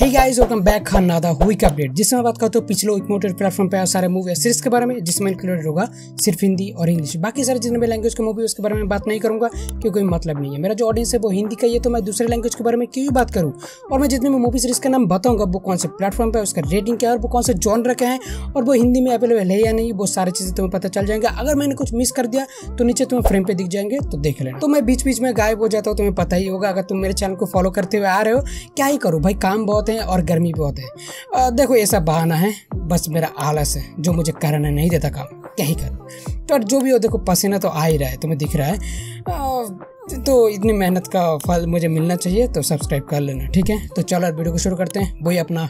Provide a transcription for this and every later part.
Hey guys, welcome back खानादा हुई का update, जिसमें बात करते हो पिछले इकमोटेड प्लेटफॉर्म पे सारे मूवी या सीरीज के बारे में, जिसमें इंक्लूडेड होगा सिर्फ हिंदी और इंग्लिश। बाकी सारे जितने भी लैंग्वेज के मूवी उसके बारे में बात नहीं करूंगा क्योंकि कोई मतलब नहीं है। मेरा जो ऑडियंस है वो हिंदी का ही है, तो मैं दूसरे लैंग्वेज के बारे में क्यों बात करूँ। और मैं जितने भी मूवी सीरीज का नाम बताऊंगा वो कौन से प्लेटफॉर्म पर, उसका रेटिंग क्या है और वो कौन से जॉनर के हैं और वो हिंदी में अवेलेबल है या नहीं, वो सारी चीजें तुम्हें पता चल जाएंगे। अगर मैंने कुछ मिस कर दिया तो नीचे तुम्हें फ्रेम पे दिख जाएंगे, तो देख लेना। तो मैं बीच बीच में गायब हो जाता हूँ, तुम्हें पता ही होगा। अगर तुम मेरे चैनल को फॉलो करते हुए आ रहे हो, क्या ही करूँ भाई, काम बहुत है और गर्मी बहुत है। देखो ऐसा बहाना है, बस मेरा आलस है जो मुझे करने नहीं देता काम, क्या ही करूँ। तो जो भी हो, देखो पसीना तो आ ही रहा है, तुम्हें दिख रहा है। तो इतनी मेहनत का फल मुझे मिलना चाहिए, तो सब्सक्राइब कर लेना, ठीक है। तो चलो वीडियो को शुरू करते हैं, वही अपना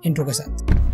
इंट्रो के साथ।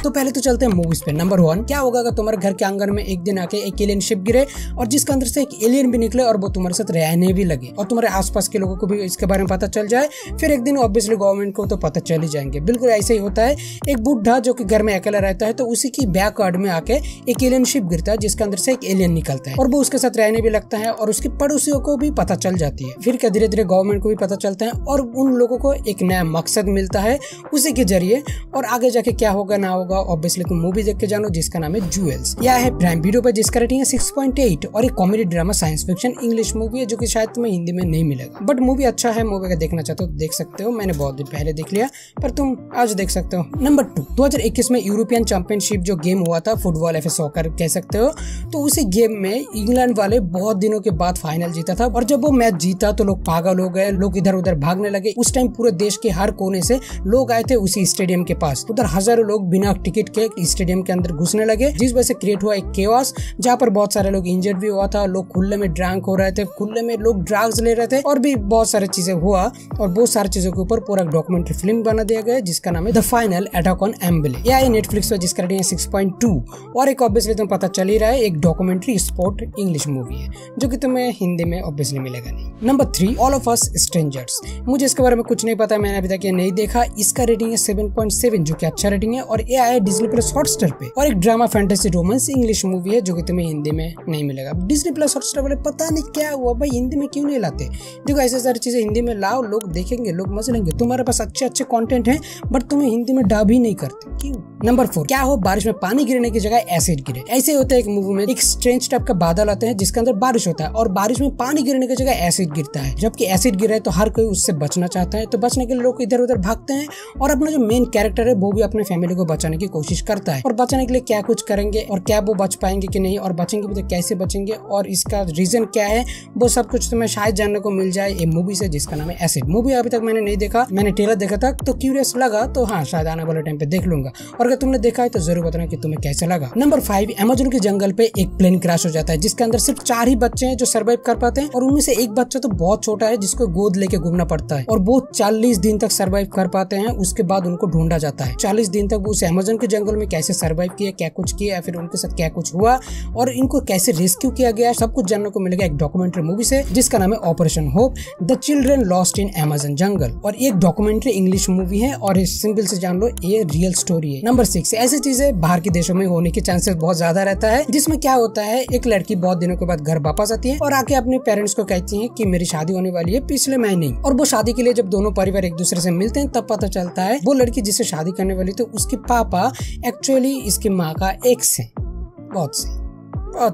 तो पहले तो चलते हैं मूवीज पे। नंबर 1, क्या होगा अगर तुम्हारे घर के आंगन में एक दिन आके एक एलियन शिप गिरे और जिसके अंदर से एक एलियन भी निकले और वो तुम्हारे साथ रहने भी लगे और तुम्हारे आसपास के लोगों को भी इसके बारे में पता चल जाए। फिर एक दिन ऑब्वियसली गवर्नमेंट को तो पता चल ही जाएंगे। बिल्कुल ऐसे ही होता है। एक बुढ़ा जो कि घर में अकेला रहता है, तो उसी की बैकयार्ड में आके एक एलियन शिप गिरता है जिसके अंदर से एक एलियन निकलता है और वो उसके साथ रहने भी लगता है और उसके पड़ोसियों को भी पता चल जाती है। फिर क्या धीरे धीरे गवर्नमेंट को भी पता चलता है और उन लोगों को एक नया मकसद मिलता है उसी के जरिए। और आगे जाके क्या होगा ना होगा ऑब्वियसली तुम मूवी देख के जानो, जिसका नाम है ज्वेल्स। यह है प्राइम वीडियो पर, जिसका रेटिंग है 6.8 और एक comedy drama science fiction English movie है जो कि शायद तुम्हें हिंदी में नहीं मिलेगा। बट मूवी अच्छा है, मूवी अगर देखना चाहते हो तो देख सकते हो। मैंने बहुत दिन पहले देख लिया पर तुम आज देख सकते हो। नंबर 2, 2021 में यूरोपियन चैंपियनशिप जो गेम हुआ था, फुटबॉल या सॉकर कह सकते हो, तो उसी गेम में इंग्लैंड वाले बहुत दिनों के बाद फाइनल जीता था। और जब वो मैच जीता तो लोग पागल हो गए, लोग इधर उधर भागने लगे। उस टाइम पूरे देश के हर कोने से लोग आए थे उसी स्टेडियम के पास। उधर हजारों लोग बिना टिकट के स्टेडियम के अंदर घुसने लगे, जिस वजह से क्रिएट हुआ एक केओस, जहाँ पर बहुत सारे लोग इंजर्ड भी हुआ था। लोग खुले में ड्रंक हो रहे थे, खुले में लोग ड्रग्स ले रहे थे और भी बहुत सारी चीजें हुआ। और बहुत सारी चीजों के ऊपर पूरा डॉक्यूमेंट्री फिल्म बना दिया गया जिसका नाम है द फाइनल अटैक ऑन एम्बले। यह है नेटफ्लिक्स पर, जिसका रेटिंग है 6.2 और एक ऑब्वियसली तुम्हें पता चल ही रहा है, एक डॉक्यूमेंट्री स्पोर्ट इंग्लिश मूवी है जो कि तुम्हें हिंदी में ऑब्वियसली मिलेगा नहीं। Number 3, all of us strangers. मुझे इसके बारे में कुछ नहीं पता, मैंने अभी तक ये नहीं देखा। इसका रेटिंग है 7.7 जो कि अच्छा रेटिंग है और ये आया डिज्नी प्लस हॉटस्टार पे और एक drama fantasy romance English movie है जो कि तुम्हें हिंदी में नहीं मिलेगा। डिज्नी प्लस हॉटस्टार वाले पता नहीं क्या हुआ भाई, हिंदी में क्यों नहीं लाते। देखो ऐसे सारी चीजें हिंदी में लाओ, लोग देखेंगे, लोग मजे लेंगे। तुम्हारे पास अच्छे अच्छे कंटेंट हैं बट तुम्हें हिंदी में डब ही नहीं करते, क्यों। नंबर 4, क्या हो बारिश में पानी गिरने की जगह एसिड गिरे। ऐसे होता है एक मूवी में, एक स्ट्रेंज टाइप का बादल आते हैं जिसके अंदर बारिश होता है और बारिश में पानी गिरने की जगह एसिड गिरता है। जबकि एसिड गिरा है तो हर कोई उससे बचना चाहता है, तो बचने के लिए लोग इधर उधर भागते हैं और अपना जो मेन कैरेक्टर है वो भी अपने फैमिली को बचाने की कोशिश करता है। और बचाने के लिए क्या कुछ करेंगे और क्या वो बच पाएंगे कि नहीं, और बचेंगे भी तो कैसे बचेंगे और इसका रीजन क्या है, वो सब कुछ तुम्हें शायद जानने को मिल जाए ये मूवी से, जिसका नाम है एसिड। मूवी अभी तक मैंने नहीं देखा, मैंने ट्रेलर देखा था तो क्यूरियस लगा, तो हाँ शायद आने वाले टाइम पे देख लूंगा। और अगर तुमने देखा है तो जरूर बताना कि तुम्हें कैसे लगा। नंबर 5, अमेज़न के जंगल पे एक प्लेन क्रैश हो जाता है जिसके अंदर सिर्फ 4 ही बच्चे हैं जो सर्वाइव कर पाते हैं और उनमें से एक बच्चा तो बहुत छोटा है जिसको गोद लेके घूमना पड़ता है और वो 40 दिन तक सर्वाइव कर पाते हैं। उसके बाद उनको ढूंढा जाता है। 40 दिन तक वो उस अमेज़न के जंगल में कैसे सर्वाइव किया, क्या कुछ किया, फिर उनके साथ क्या कुछ हुआ और इनको कैसे रेस्क्यू किया गया, सब कुछ जानने को मिलेगा एक डॉक्यूमेंट्री मूवी से जिसका नाम है operation hope the children lost in Amazon जंगल। और एक डॉक्यूमेंट्री इंग्लिश मूवी है और इस सिंपल से जान लो ये रियल स्टोरी है। नंबर 6, ऐसी चीजें बाहर के देशों में होने के चांसेस बहुत ज्यादा रहता है, जिसमें क्या होता है, एक लड़की बहुत दिनों के बाद घर वापस आती है और आके अपने पेरेंट्स को कहती है कि मेरी शादी होने वाली है पिछले महीने ही। और वो शादी के लिए जब दोनों परिवार एक दूसरे से मिलते हैं तब पता चलता है वो लड़की जिससे शादी करने वाली थी उसके पापा एक्चुअली इसकी माँ का एक्स है। बहुत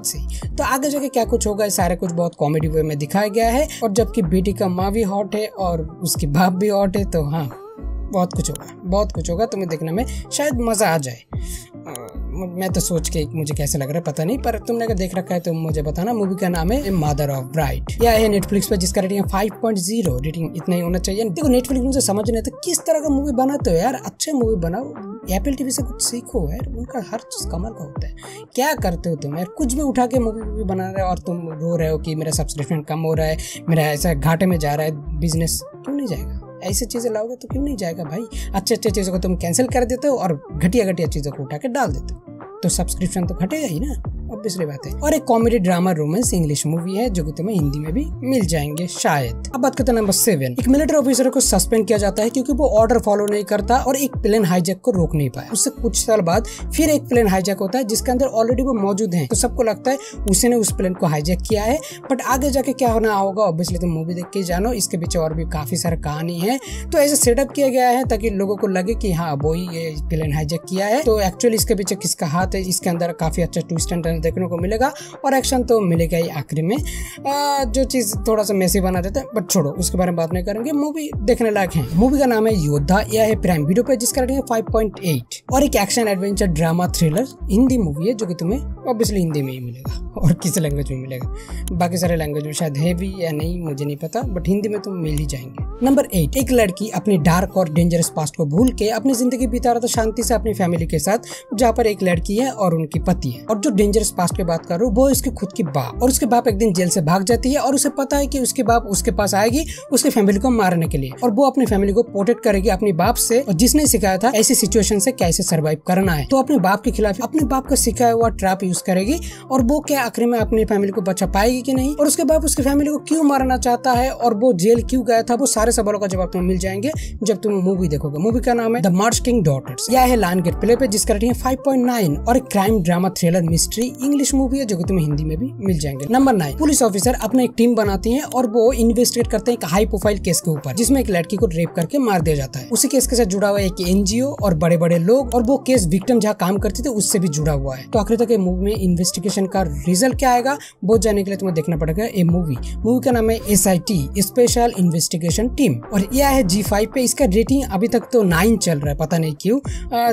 सही। तो आगे जाके क्या कुछ होगा, सारे कुछ बहुत कॉमेडी वे में दिखाया गया है। और जबकि बेटी का माँ भी हॉट है और उसकी बाप भी हॉट है, तो हाँ बहुत कुछ होगा तुम्हें देखने में शायद मजा आ जाए। मैं तो सोच के मुझे कैसे लग रहा है पता नहीं, पर तुमने अगर देख रखा है तो मुझे बताना। मूवी का नाम है मदर ऑफ ब्राइड। यह है नेटफ्लिक्स पर, जिसका रेटिंग है 5.0। रेटिंग इतना ही होना चाहिए। देखो नेटफ्लिक्स मुझे समझ नहीं आता किस तरह का मूवी बनाते हो यार, अच्छे मूवी बनाओ। एप्पल टीवी से कुछ सीखो यार, उनका हर चीज कमाल का होता है। क्या करते हो तुम यार, कुछ भी उठा के मूवी बना रहे हो और तुम रो रहे हो कि मेरा सब्सक्रिप्शन कम हो रहा है, मेरा ऐसा घाटे में जा रहा है बिजनेस। क्यों नहीं जाएगा, ऐसी चीजें लाओगे तो क्यों नहीं जाएगा भाई। अच्छे चीजों को तुम कैंसिल कर देते हो और घटिया चीजों को उठा के डाल देते हो, तो सब्सक्रिप्शन तो घटेगा ही ना। ऑब्वियसली बात है। और एक comedy drama romance English movie है जो कि तुम्हें हिंदी में भी मिल जाएंगे शायद। अब बात करते हैं नंबर 7। एक मिलिट्री ऑफिसर को सस्पेंड किया जाता है क्योंकि वो ऑर्डर फॉलो नहीं करता और एक प्लेन हाईजैक को रोक नहीं पाया। उससे कुछ साल बाद फिर एक प्लेन हाईजैक होता है जिसके अंदर ऑलरेडी वो मौजूद है, तो सबको लगता है उसी ने उस प्लेन को हाईजैक किया है। बट आगे जाके क्या होना होगा ऑब्वियसली तुम मूवी देख के जानो, इसके पीछे और भी काफी सारा कहानी है। तो ऐसे सेटअप किया गया है ताकि लोगों को लगे कि हाँ वो ही ये प्लेन हाईजैक किया है। तो एक्चुअली इसके पीछे किसका हाथ है, इसके अंदर काफी अच्छा ट्विस्ट एंड टर्न देखने को मिलेगा और एक्शन तो मिलेगा ही आखिरी में, जो चीज थोड़ा सा मेसी बना देता है। बट छोड़ो, उसके बारे में बात नहीं करेंगे। मूवी देखने लायक है। मूवी का नाम है योद्धा, यह है प्राइम वीडियो पे, जिसका रेटिंग है 5.8 और एक action adventure drama thriller Hindi movie है जो कि तुम्हें ऑब्वियसली हिंदी में ही मिलेगा और किसी लैंग्वेज में मिलेगा। बाकी सारे लैंग्वेज में शायद है भी या नहीं मुझे नहीं पता, बट हिंदी में तो मिल ही जाएंगे। नंबर 8। एक लड़की अपनी डार्क और डेंजरस पास्ट को भूल के अपनी जिंदगी बिता रहा था शांति से अपनी फैमिली के साथ, जहाँ पर एक लड़की है और उनकी पति है। और जो डेंजरस पास्ट की बात कर रहा हूँ वो इसकी खुद की बाप, और उसके बाप एक दिन जेल से भाग जाती है और उसे पता है कि उसकी बाप उसके पास आएगी उसकी फैमिली को मारने के लिए, और वो अपनी फैमिली को प्रोटेक्ट करेगी अपनी बाप से, और जिसने सिखाया था ऐसी सिचुएशन से कैसे सर्वाइव करना है। तो अपने बाप के खिलाफ अपने बाप का सिखाया हुआ ट्रैप यूज करेगी और वो क्या आखिर में अपनी फैमिली को बचा पाएगी कि नहीं, और उसके बाप उसकी फैमिली को क्यों मारना चाहता है और वो जेल क्यों गया था, वो सारे सवालों का जवाब तुम्हें मिल जाएंगे जब तुम मूवी देखोगे। मूवी का नाम है द मार्च किंग डॉटर्स, यह है लायन गेट प्ले पे, जिसका रेटिंग है 5.9 और एक crime drama thriller mystery English movie है जो कि तुम्हें हिंदी में भी मिल जाएंगे। नंबर 9। पुलिस ऑफिसर अपने एक टीम बनाती है और वो इन्वेस्टिगेट करते हैं एक हाई प्रोफाइल केस के ऊपर जिसमें एक लड़की को रेप करके मार दिया जाता है। उसी केस के साथ जुड़ा हुआ एक एनजीओ और बड़े बड़े लोग, और वो केस विक्टिम जहाँ काम करती थी उससे भी जुड़ा हुआ है। तो आखिर तक ये मूवी में इन्वेस्टिगेशन का रिजल्ट क्या आएगा वो जानने के लिए तुम्हें देखना पड़ेगा ये मूवी का नाम है SIT स्पेशल इन्वेस्टिगेशन टीम, और यह है G5 पे। इसका रेटिंग अभी तक तो 9 चल रहा है, पता नहीं क्यों,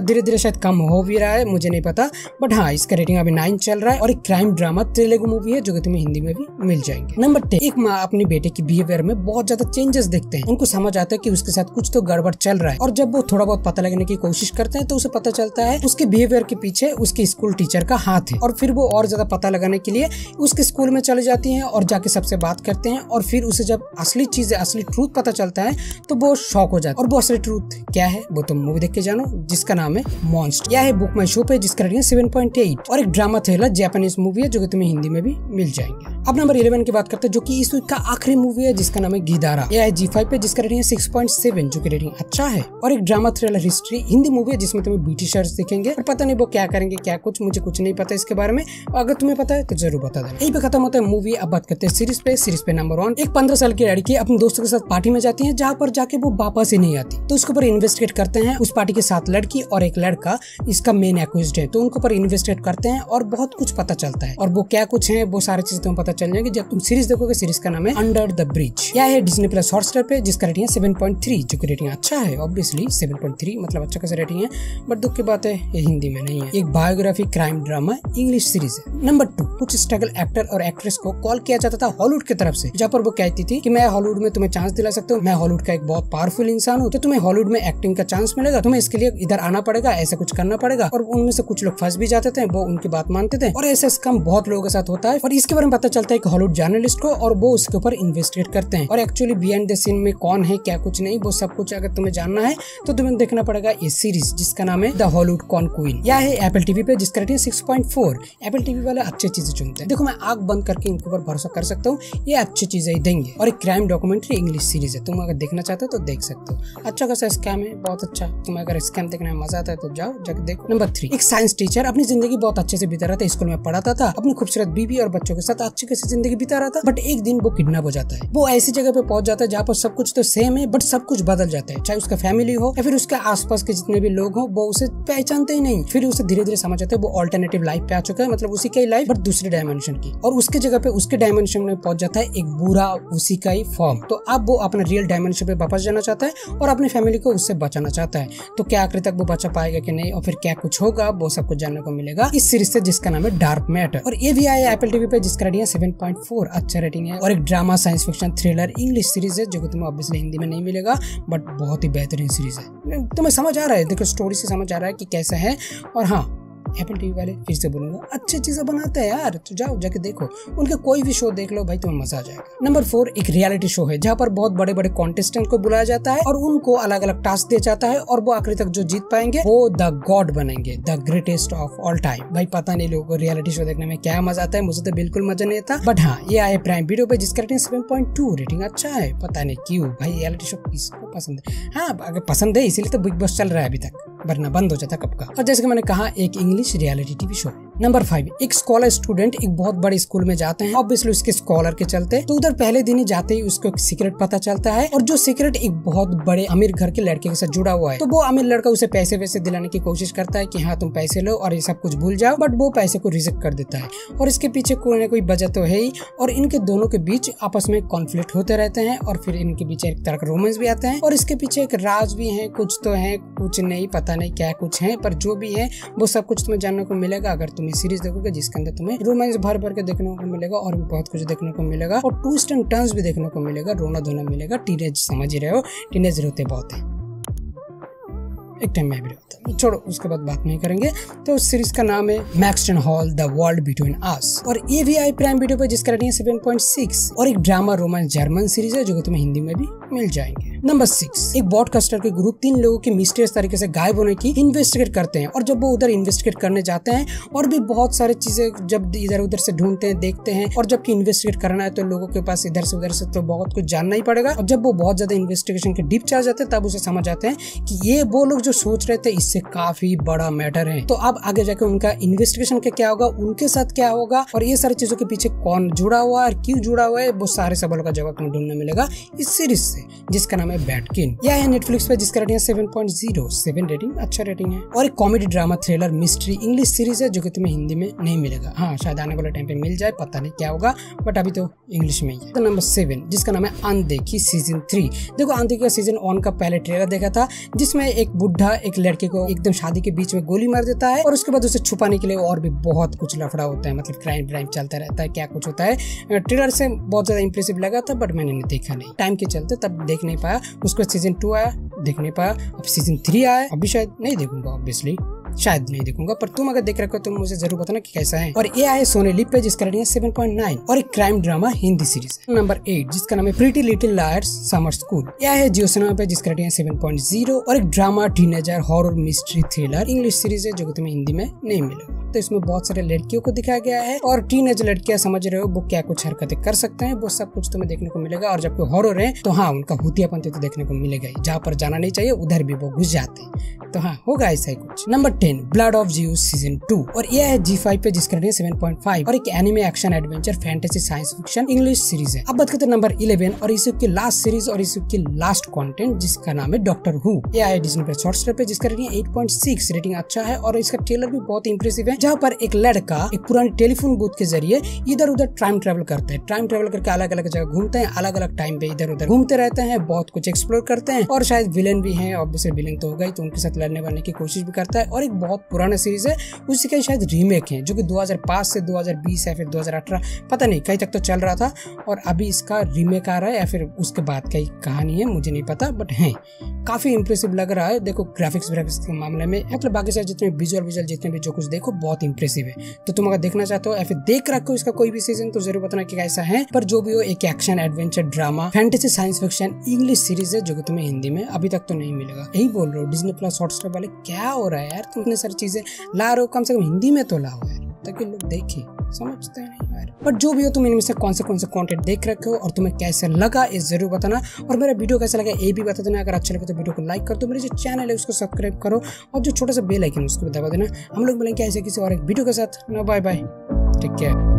धीरे धीरे शायद कम हो भी रहा है, मुझे नहीं पता, बट हाँ इसका रेटिंग अभी 9 चल रहा है और एक क्राइम ड्रामा तेलुगु मूवी है जो कि तुम्हें हिंदी में भी मिल जाएंगे। नंबर 10। एक माँ अपने बेटे की बिहेवियर में बहुत ज्यादा चेंजेस देखते हैं, उनको समझ आता है कि उसके साथ कुछ तो गड़बड़ चल रहा है, और जब वो थोड़ा बहुत पता लगने की कोशिश करते हैं तो उसे पता चलता है उसके बिहेवियर के पीछे उसके स्कूल टीचर का हाथ है, और फिर वो और ज्यादा पता लगाने के लिए उसके स्कूल में चले जाती हैं और जाके सबसे बात करते हैं, और फिर उसे जब असली चीजें असली ट्रूथ पता चलता है तो वो शॉक हो जाता है। और वो असली ट्रूथ क्या है वो तुम मूवी देख के जानो, जिसका नाम है मॉन्स्टर। यह है बुक माई शो पे, जिसका रेटिंग 7.8 और एक ड्रामा थ्रिलर जापानीज मूवी है जो कि तुम्हें हिंदी में भी मिल जाएंगे। अब नंबर 11 की बात करते हैं जो कि इस वीक का आखिरी मूवी है जिसका नाम है गिदारा। यह है G5 पे, जिसका रेटिंग है 6.7 जो कि रेटिंग अच्छा है, और एक drama thriller history Hindi movie है जिसमें तुम्हें ब्रिटिशर्स दिखेंगे, और पता नहीं वो क्या करेंगे क्या कुछ, मुझे कुछ नहीं पता इसके बारे में, अगर तुम्हें पता है तो जरूर बता देना। यही पे खत्म होता है मूवी। अब बात करते हैं सीरीज पे नंबर 1। एक 15 साल की लड़की अपने दोस्तों के साथ पार्टी में जाती है जहाँ पर जाके वो वापस ही नहीं आती, तो उसके ऊपर इन्वेस्टिगेट करते हैं। उस पार्टी के 7 लड़की और एक लड़का इसका मेन एक्यूज्ड है, तो उनको पर इन्वेस्टिगेट करते हैं और बहुत कुछ पता चलता है, और वो क्या कुछ है वो सारी चीजें तुम्हें पता चल जाएंगी जब तुम सीरीज देखोगे। सीरीज का नाम है अंडर द ब्रिज। यह है डिज्नी प्लस हॉटस्टार पे, जिसका रेटिंग है 7.3 जो कि रेटिंग अच्छा है, ऑब्वियसली 7.3 मतलब अच्छा खासा रेटिंग है, बट दुख की बात है ये हिंदी में नहीं है। एक biography crime drama English series है। नंबर 2। कुछ स्ट्रगल एक्टर और एक्ट्रेस को कॉल किया जाता था हॉलीवुड की तरफ से, जहाँ पर वो कहती थी कि मैं हॉलीवुड में तुम्हें चांस दिला सकता हूँ, मैं हॉलीवुड का एक बहुत पावरफुल इंसान हूँ, तो तुम्हें हॉलीवुड में एक्टिंग का चांस मिलेगा, तुम्हें इसके लिए इधर आना पड़ेगा, ऐसा कुछ करना पड़ेगा। और उनमें से कुछ लोग फंस भी जाते थे, वो उनकी बात मानते थे, और ऐसा स्कैम बहुत लोगों के साथ होता है। और इसके बारे में पता चलता है कि हॉलीवुड जर्नलिस्ट को, और वो उसके ऊपर इन्वेस्टिगेट करते हैं, और एक्चुअली बिहाइंड द सीन में कौन है क्या कुछ नहीं, वो सब कुछ अगर तुम्हें जानना है तो तुम्हें देखना पड़ेगा ये सीरीज जिसका नाम है द हॉलीवुड कॉन क्वीन। यह है एप्पल टीवी पे, जिसका रेटिंग 6.4। एप्पल टीवी वाले अच्छी चीजें चुनते हैं, देखो मैं आंख बंद करके इनके ऊपर भरोसा कर सकता हूँ, ये अच्छी चीजें ही देंगे। और एक क्राइम डॉक्यूमेंट्री इंग्लिश सीरीज है, तुम अगर देखना चाहते हो तो देख सकते हो, अच्छा खासा स्कैम है, बहुत अच्छा। तुम्हें अगर स्कैम देखने में मजा आता है तो जाओ जाके देखो। नंबर 3। एक साइंस टीचर अपनी जिंदगी बहुत अच्छे से बिता रहा था, स्कूल में पढ़ाता था, अपनी खूबसूरत बीवी और बच्चों के साथ अच्छी खासी जिंदगी बिता रहा था, बट एक दिन वो किडनैप हो जाता है। वो ऐसी जगह पे पहुंच जाता है जहाँ पर सब कुछ तो सेम है बट सब कुछ बदल जाता है, चाहे उसका फैमिली हो या फिर उसके आसपास के जितने भी लोग हो, वो उसे पहचानते ही नहीं। फिर उसे धीरे धीरे समझ आता है वो ऑल्टरनेटिव लाइफ पे आ चुका है, मतलब उसी का ही लाइफ बट दूसरी डायमेंशन की, और उसके जगह पे उसके डायमेंशन में पहुंच जाता है एक बुरा उसी का ही फॉर्म। तो अब वो अपने रियल डायमेंशन पे वापस जाना चाहता है और अपनी फैमिली को उससे बचाना चाहता है। तो क्या आखिर तक वो बचा पाएगा कि नहीं, और फिर क्या कुछ होगा, वो सब कुछ जानने को मिलेगा इस सीरीज से जिसका नाम है डार्क मैटर। और ये भी आया एप्पल टीवी पे, जिसका रेटिंग है 7.4, अच्छा रेटिंग है, और एक drama science fiction thriller English series है जो कि तुम्हें ऑब्वियसली हिंदी में नहीं मिलेगा, बट बहुत ही बेहतरीन सीरीज है। तुम्हें समझ आ रहा है, देखो स्टोरी से समझ आ रहा है कि कैसा है। और हाँ एप्पल टीवी वाले फिर से बोलूंगा अच्छी चीजें बनाते हैं यार, तो जाओ जाके देखो, उनके कोई भी शो देख लो भाई, तुम्हें मजा आ जाएगा। नंबर 4 एक रियलिटी शो है जहाँ पर बहुत बड़े बड़े कॉन्टेस्टेंट को बुलाया जाता है और उनको अलग अलग टास्क दिया जाता है और वो आखिरी तक जो जीत पाएंगे वो द गॉड बनेंगे, the greatest of all time. भाई पता नहीं लोगों को रियलिटी शो देखने में क्या मजा आता है, मुझे तो बिल्कुल मजा नहीं आता, बट हाँ ये आए प्राइम वीडियो पे जिसका रेटिंग 7.2 रेटिंग अच्छा है। पता नहीं क्यों भाई रियलिटी शो किसको पसंद है, हाँ अगर पसंद है इसीलिए तो बिग बॉस चल रहा है अभी तक, वरना बंद हो जाता कब का। और जैसे कि मैंने कहा एक इंग्लिश रियलिटी टीवी शो है। नंबर 5 एक स्कॉलर स्टूडेंट एक बहुत बड़े स्कूल में जाते हैं, ऑब्वियसली उसके स्कॉलर के चलते, तो उधर पहले दिन ही जाते ही उसको एक सीक्रेट पता चलता है और जो सीक्रेट एक बहुत बड़े अमीर घर के लड़के के साथ जुड़ा हुआ है। तो वो अमीर लड़का उसे पैसे वैसे दिलाने की कोशिश करता है कि हाँ तुम पैसे लो और ये सब कुछ भूल जाओ, बट वो पैसे को रिजेक्ट कर देता है और इसके पीछे कोई ना कोई वजह तो है ही, और इनके दोनों के बीच आपस में कॉन्फ्लिक्ट होते रहते हैं और फिर इनके बीच एक तरह का रोमांस भी आता है और इसके पीछे एक राज भी है, कुछ तो है कुछ नहीं, पता नहीं क्या कुछ है, पर जो भी है वो सब कुछ तुम्हें जानने को मिलेगा अगर तुम इस सीरीज देखोगे, जिसके अंदर तुम्हें रोमांस भर भर के देखने को मिलेगा और भी बहुत कुछ देखने को मिलेगा और ट्विस्ट एंड टर्न्स भी देखने को मिलेगा, रोना धोना मिलेगा। टीनेज समझ ही रहे हो, टीनेज रोते बहुत है, एक टाइम में भी होता है, छोड़ो उसके बाद बात नहीं करेंगे। तो उस सीरीज का नाम है Maxton hall the world between us और ये भी आई प्राइम वीडियो पे जिसका रेटिंग है 7.6 और एक ड्रामा रोमांस जर्मन सीरीज है जो कि तुम्हें हिंदी में भी मिल जाएंगे। नंबर 6 एक ब्रॉडकास्टर के ग्रुप 3 लोगों के मिस्टीरियस तरीके से गायब होने की इन्वेस्टिगेट करते हैं और जब वो उधर इन्वेस्टिगेट करने जाते हैं और भी बहुत सारी चीजें जब इधर उधर से ढूंढते हैं देखते हैं और जबकि इन्वेस्टिगेट करना है तो लोगों के पास इधर से उधर से तो बहुत कुछ जानना ही पड़ेगा और जब वो बहुत ज्यादा इन्वेस्टिगेशन के डीप चल जाते हैं तब उसे समझ आते हैं कि ये वो लोग जो सोच रहे थे इससे काफी बड़ा मैटर है। तो अब आगे जाके उनका इन्वेस्टिगेशन का क्या होगा, उनके साथ क्या होगा और ये सारी चीजों के पीछे कौन जुड़ा हुआ है और क्यों जुड़ा हुआ है, वो सारे सवालों का जवाब तुम्हें ढूंढने मिलेगा इस सीरीज से जिसका नाम है बैटकिन। यह है नेटफ्लिक्स पे जिसका रेटिंग 7.07 रेटिंग अच्छा रेटिंग है और एक comedy drama thriller mystery English series है जो कि तुम्हें हिंदी में नहीं मिलेगा, हाँ शायद आने वाले टाइम पे मिल जाए, पता नहीं क्या होगा, बट अभी तो इंग्लिश में ही है। तो नंबर 7 जिसका नाम है अनदेखी सीजन 3। देखो अनदेखी का सीजन 1 का पहले ट्रेलर देखा था जिसमें एक बुढ़ा एक लड़के को एकदम शादी के बीच में गोली मार देता है और उसके बाद उसे छुपाने के लिए और भी बहुत कुछ लफड़ा होता है, मतलब क्राइम व्राइम चलता रहता है, क्या कुछ होता है। ट्रेलर से बहुत ज्यादा इंप्रेसिव लगा था बट मैंने देखा नहीं, टाइम के चलते तब देख नहीं पाया। उसके बाद सीजन 2 आया, देख नहीं पाया। अब सीजन 3 आया, अभी शायद नहीं देखूंगा, ऑब्वियसली शायद नहीं देखूंगा, पर तुम अगर देख रखे हो तो मुझे जरूर बताना कि कैसा है। और ये आया सोनी लिव पे जिसका रेटिंग है 7.9 और एक crime drama Hindi series. Number 8 जिसका नाम है pretty little lawyers summer school. यह है जियो सिनेमा पे जिसका रेटिंग है 7.0 और एक drama teenager horror mystery thriller English series है जो कि तुम्हें हिंदी में नहीं मिलेगा। तो इसमें बहुत सारे लड़कियों को दिखाया गया है और टीनेज लड़कियां समझ रहे हो वो क्या कुछ हरकतें कर सकते हैं, वो सब कुछ तुम्हें देखने को मिलेगा। और जब कोई हॉरर है तो हाँ उनका भूतियापन तो देखने को मिलेगा ही, जहाँ पर जाना नहीं चाहिए उधर भी वो घुस जाते हैं, तो हाँ होगा ऐसा ही कुछ। Number 10 blood of Zeus season 2 और यह है G5 पे जिसका रेटिंग 7.5 और एक anime action adventure fantasy science fiction English series है। अब बात करते हैं नंबर 11 और इस की लास्ट सीरीज और इस की लास्ट कंटेंट जिसका नाम है डॉक्टर हू। यह है डिज्नी प्लस हॉटस्टार पे जिसका रेटिंग 8.6 रेटिंग अच्छा है और इसका ट्रेलर भी बहुत इंप्रेसिव है, जहाँ पर एक लड़का एक पुरानी टेलीफोन बूथ के जरिए इधर उधर टाइम ट्रेवल करते हैं, टाइम ट्रेवल करके अलग अलग जगह घूमते हैं, अलग अलग टाइम पे इधर उधर घूमते रहते हैं, बहुत कुछ एक्सप्लोर करते हैं और शायद विलेन भी है, ऑब्वियसली विलेन तो होगा ही, तो उनके साथ लड़ने वालने की कोशिश भी करता है। और एक बहुत पुराना सीरीज है, उसी का शायद रीमेक है जो कि 2005 से 2020 या फिर 2018 पता नहीं कहीं तक तो चल रहा था और अभी इसका रीमेक आ रहा है या फिर उसके बाद का ही कहानी है, मुझे नहीं पता, बट है काफी इंप्रेसिव लग रहा है। देखो ग्राफिक्स के मामले में मतलब बाकी सारे जितने विजुअल जितने भी जो कुछ देखो बहुत इंप्रेसिव है। तो तुम अगर देखना चाहते हो या फिर देख रखो इसका कोई भी सीजन तो जरूर बताना कि कैसा है। पर जो भी हो एक action adventure drama fantasy science fiction English series है जो कि तुम्हें हिंदी में अभी तक तो नहीं मिलेगा। यही बोल रहे हो डिज्नी प्लस हॉटस्टार वाले क्या हो रहा है यार, तुम इतनी सारी चीजें ला रहे हो, कम से कम हिंदी में तो लाओ यार ताकि लोग देखें, समझते नहीं यार। बट जो भी हो तुम इनमें से कौन से कंटेंट देख रखे हो और तुम्हें कैसा लगा ये जरूर बताना और मेरा वीडियो कैसा लगा ये भी बता देना। अगर अच्छा लगे तो वीडियो को लाइक कर दो, मेरे जो चैनल है उसको सब्सक्राइब करो और जो छोटा सा बेल आइकन उसको भी दबा देना। हम लोग मिलेंगे ऐसे किसी और एक वीडियो के साथ। Bye bye, take care.